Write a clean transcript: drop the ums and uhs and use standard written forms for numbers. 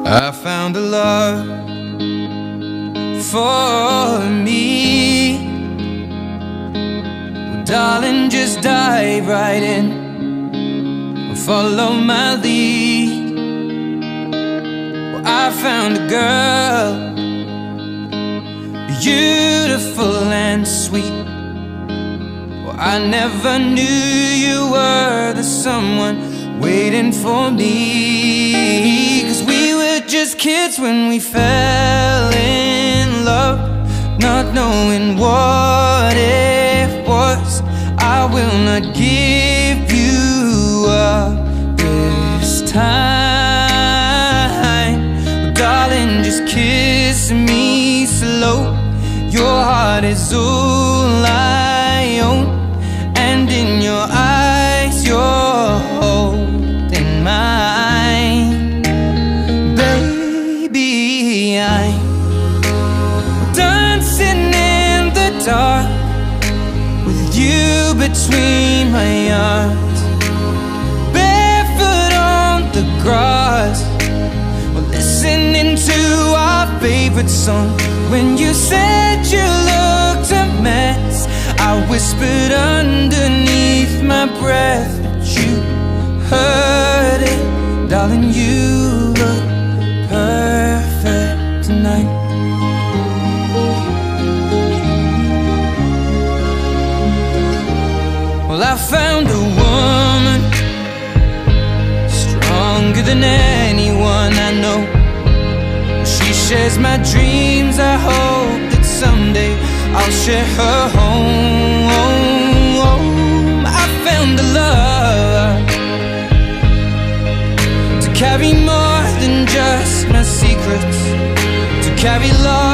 I found a love for me. Well, darling, just dive right in, follow my lead. Well, I found a girl, beautiful and sweet. Well, I never knew you were the someone waiting for me. 'Cause we were just kids when we fell in love, not knowing what it was. I will not give you up this time. Well, darling, just kiss me slow. Your heart is all I own, and in your eyes you're holding mine. Baby, I'm dancing in the dark with you between my arms, barefoot on the grass. We're listening to our favorite song. When you said you looked a mess, I whispered underneath my breath, but you heard it. Darling, you look perfect tonight. Well, I found a woman stronger than anyone I know. She shares my dreams. I hope that someday I'll share her home. I found a love to carry more than just my secrets, to carry love